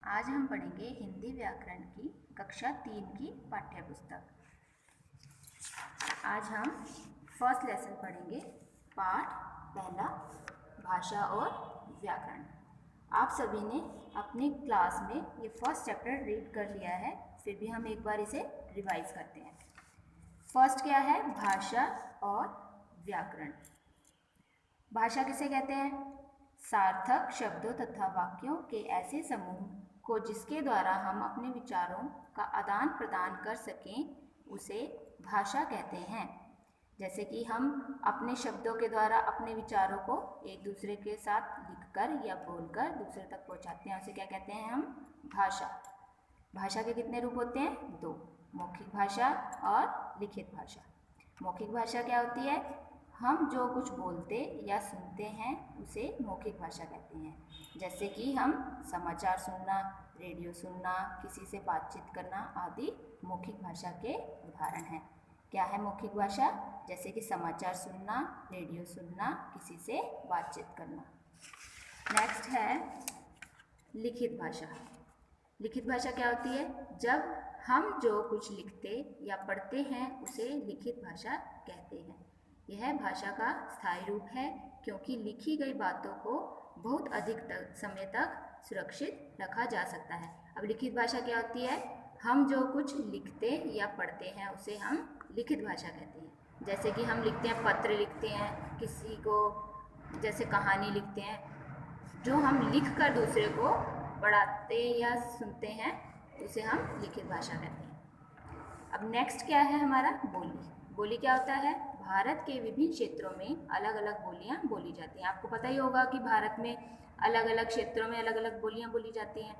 आज हम पढ़ेंगे हिंदी व्याकरण की कक्षा 3 की पाठ्य पुस्तक। आज हम फर्स्ट लेसन पढ़ेंगे, पाठ पहला, भाषा और व्याकरण। आप सभी ने अपनी क्लास में ये फर्स्ट चैप्टर रीड कर लिया है, फिर भी हम एक बार इसे रिवाइज करते हैं। फर्स्ट क्या है? भाषा और व्याकरण। भाषा किसे कहते हैं? सार्थक शब्दों तथा वाक्यों के ऐसे समूह को जिसके द्वारा हम अपने विचारों का आदान प्रदान कर सकें, उसे भाषा कहते हैं। जैसे कि हम अपने शब्दों के द्वारा अपने विचारों को एक दूसरे के साथ लिखकर या बोलकर दूसरे तक पहुंचाते हैं, उसे क्या कहते हैं हम? भाषा। भाषा के कितने रूप होते हैं? 2, मौखिक भाषा और लिखित भाषा। मौखिक भाषा क्या होती है? हम जो कुछ बोलते या सुनते हैं उसे मौखिक भाषा कहते हैं। जैसे कि हम समाचार सुनना, रेडियो सुनना, किसी से बातचीत करना आदि मौखिक भाषा के उदाहरण हैं। क्या है मौखिक भाषा? जैसे कि समाचार सुनना, रेडियो सुनना, किसी से बातचीत करना। नेक्स्ट है लिखित भाषा। लिखित भाषा क्या होती है? जब हम जो कुछ लिखते या पढ़ते हैं उसे लिखित भाषा कहते हैं। यह भाषा का स्थायी रूप है क्योंकि लिखी गई बातों को बहुत अधिक समय तक सुरक्षित रखा जा सकता है। अब लिखित भाषा क्या होती है? हम जो कुछ लिखते या पढ़ते हैं उसे हम लिखित भाषा कहते हैं। जैसे कि हम लिखते हैं, पत्र लिखते हैं किसी को, जैसे कहानी लिखते हैं, जो हम लिख कर दूसरे को पढ़ाते या सुनते हैं उसे हम लिखित भाषा कहते हैं। अब नेक्स्ट क्या है हमारा? बोली। बोली क्या होता है? भारत के विभिन्न क्षेत्रों में अलग अलग बोलियां बोली जाती हैं। आपको पता ही होगा कि भारत में अलग अलग क्षेत्रों में अलग अलग बोलियां बोली जाती हैं।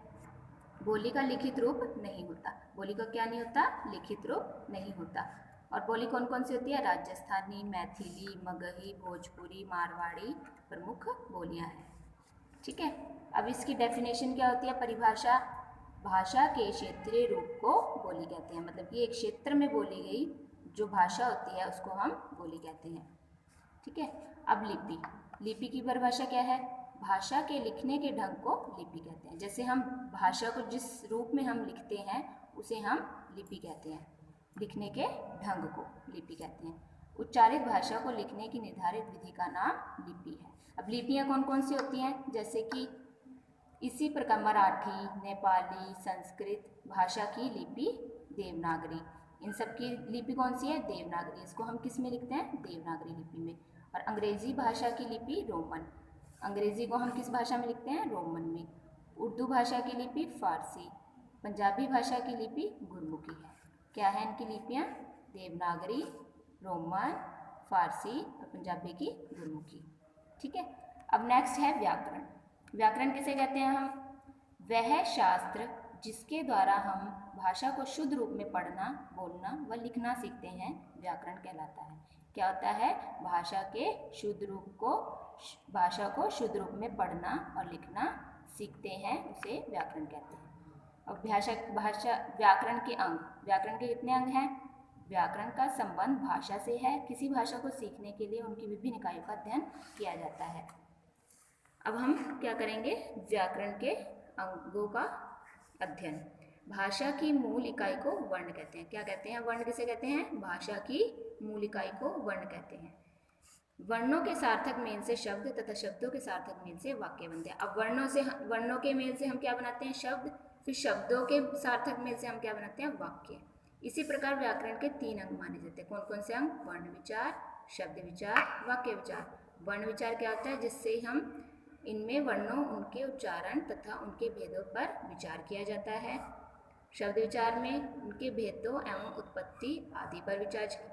बोली का लिखित रूप नहीं होता। बोली का क्या नहीं होता? लिखित रूप नहीं होता। और बोली कौन कौन सी होती है? राजस्थानी, मैथिली, मगही, भोजपुरी, मारवाड़ी प्रमुख बोलियां हैं। ठीक है। अब इसकी डेफिनेशन क्या होती है? परिभाषा। भाषा के क्षेत्रीय रूप को बोली कहते हैं। मतलब कि एक क्षेत्र में बोली गई जो भाषा होती है उसको हम बोली कहते हैं। ठीक है। अब लिपि। लिपि की परिभाषा क्या है? भाषा के लिखने के ढंग को लिपि कहते हैं। जैसे हम भाषा को जिस रूप में हम लिखते हैं उसे हम लिपि कहते हैं। लिखने के ढंग को लिपि कहते हैं। उच्चारित भाषा को लिखने की निर्धारित विधि का नाम लिपि है। अब लिपियाँ कौन कौन सी होती हैं? जैसे कि इसी प्रकार मराठी, नेपाली, संस्कृत भाषा की लिपि देवनागरी। इन सब की लिपि कौन सी है? देवनागरी। इसको हम किस में लिखते हैं? देवनागरी लिपि में। और अंग्रेजी भाषा की लिपि रोमन। अंग्रेजी को हम किस भाषा में लिखते हैं? रोमन में। उर्दू भाषा की लिपि फारसी। पंजाबी भाषा की लिपि गुरमुखी है। क्या है इनकी लिपियाँ? देवनागरी, रोमन, फारसी और पंजाबी की गुरमुखी। ठीक है। अब नेक्स्ट है व्याकरण। व्याकरण किसे कहते हैं हम? वह शास्त्र जिसके द्वारा हम भाषा को शुद्ध रूप में पढ़ना, बोलना व लिखना सीखते हैं व्याकरण कहलाता है। क्या होता है? भाषा के शुद्ध रूप को, भाषा को शुद्ध रूप में पढ़ना और लिखना सीखते हैं उसे व्याकरण कहते हैं। अब भाषा व्याकरण के अंग। व्याकरण के कितने अंग हैं? व्याकरण का संबंध भाषा से है। किसी भाषा को सीखने के लिए उनकी विभिन्न इकाइयों का अध्ययन किया जाता है। अब हम क्या करेंगे? व्याकरण के अंगों का अध्ययन। भाषा की मूल इकाई को वर्ण कहते हैं। क्या कहते हैं? वर्ण किसे कहते हैं? भाषा की मूल इकाई को वर्ण कहते हैं। वर्णों के सार्थक मेल से शब्द तथा शब्दों के सार्थक मेल से वाक्य बनते हैं। अब वर्णों के मेल से हम क्या बनाते हैं? शब्द। फिर शब्दों के सार्थक मेल से हम क्या बनाते हैं? वाक्य। इसी प्रकार व्याकरण के 3 अंग माने जाते हैं। कौन कौन से अंग? वर्ण विचार, शब्द विचार, वाक्य विचार। वर्ण विचार क्या होता है? जिससे हम इनमें वर्णों, उनके उच्चारण तथा उनके भेदों पर विचार किया जाता है। शब्द विचार में उनके भेदों एवं उत्पत्ति आदि पर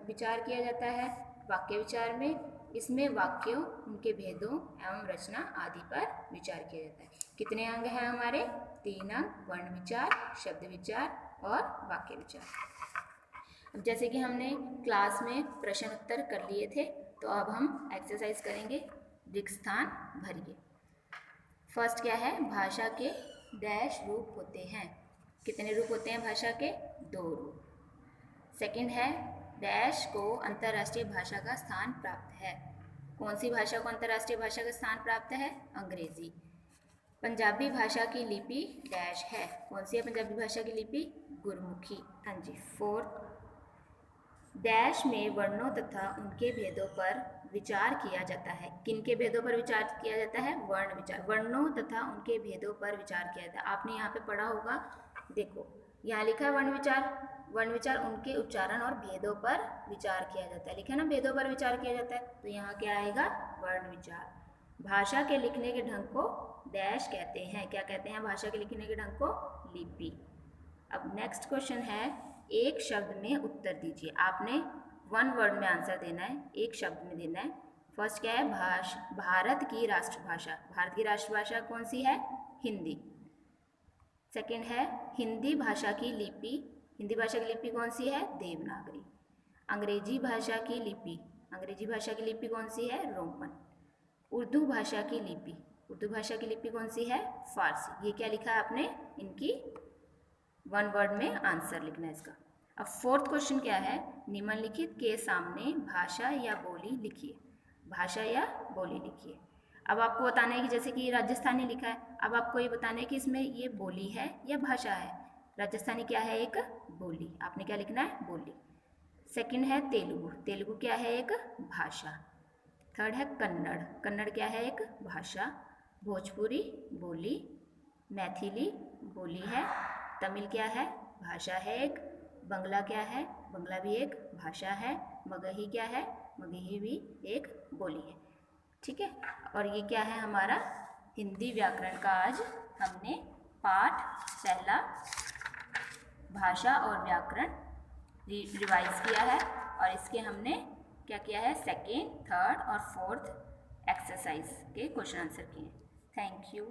विचार किया जाता है। वाक्य विचार में इसमें वाक्यों, उनके भेदों एवं रचना आदि पर विचार किया जाता है। कितने अंग हैं हमारे? 3 अंग। वर्ण विचार, शब्द विचार और वाक्य विचार। अब जैसे कि हमने क्लास में प्रश्न उत्तर कर लिए थे, तो अब हम एक्सरसाइज करेंगे। रिक्त स्थान भरिए। फर्स्ट क्या है? भाषा के डैश रूप होते हैं। कितने रूप होते हैं भाषा के? 2 रूप। सेकंड है, डैश को अंतर्राष्ट्रीय भाषा का स्थान प्राप्त है। कौन सी भाषा को अंतर्राष्ट्रीय भाषा का स्थान प्राप्त है? अंग्रेजी। पंजाबी भाषा की लिपि डैश है। कौन सी है पंजाबी भाषा की लिपि? गुरमुखी। हाँ जी। 4 डैश में वर्णों तथा उनके भेदों पर विचार किया जाता है। किन के भेदों पर विचार किया जाता है? वर्ण विचार। वर्णों तथा उनके भेदों पर विचार किया जाता है। आपने यहाँ पे पढ़ा होगा, देखो यहाँ लिखा है वर्ण विचार। वर्ण विचार उनके उच्चारण और भेदों पर विचार किया जाता है। लिखा है ना, भेदों पर विचार किया जाता है, तो यहाँ क्या आएगा? वर्ण विचार। भाषा के लिखने के ढंग को डैश कहते हैं। क्या कहते हैं भाषा के लिखने के ढंग को? लिपि। अब नेक्स्ट क्वेश्चन है, एक शब्द में उत्तर दीजिए। आपने 1 वर्ड में आंसर देना है, एक शब्द में देना है। फर्स्ट क्या है? भारत की राष्ट्रभाषा। भारत की राष्ट्रभाषा कौन सी है? हिंदी। सेकंड है, हिंदी भाषा की लिपि। हिंदी भाषा की लिपि कौन सी है? देवनागरी। अंग्रेजी भाषा की लिपि। अंग्रेजी भाषा की लिपि कौन सी है? रोमन। उर्दू भाषा की लिपि। उर्दू भाषा की लिपि कौन सी है? फारसी। ये क्या लिखा है आपने? इनकी 1 वर्ड में आंसर लिखना है इसका। अब 4th क्वेश्चन क्या है? निम्नलिखित के सामने भाषा या बोली लिखिए। भाषा या बोली लिखिए। अब आपको बताना है कि जैसे कि राजस्थानी लिखा है, अब आपको ये बताना है कि इसमें ये बोली है या भाषा है। राजस्थानी क्या है? एक बोली। आपने क्या लिखना है? बोली। सेकंड है तेलुगु। तेलुगु क्या है? एक भाषा। थर्ड है कन्नड़। कन्नड़ क्या है? एक भाषा। भोजपुरी बोली। मैथिली बोली है। तमिल क्या है? भाषा है एक। बंगला क्या है? बंगला भी एक भाषा है। मगही क्या है? मगही भी एक बोली है। ठीक है। और ये क्या है हमारा? हिंदी व्याकरण का आज हमने पाठ पहला भाषा और व्याकरण रिवाइज किया है, और इसके हमने क्या किया है? 2nd, 3rd और 4th एक्सरसाइज के क्वेश्चन आंसर किए। Thank you.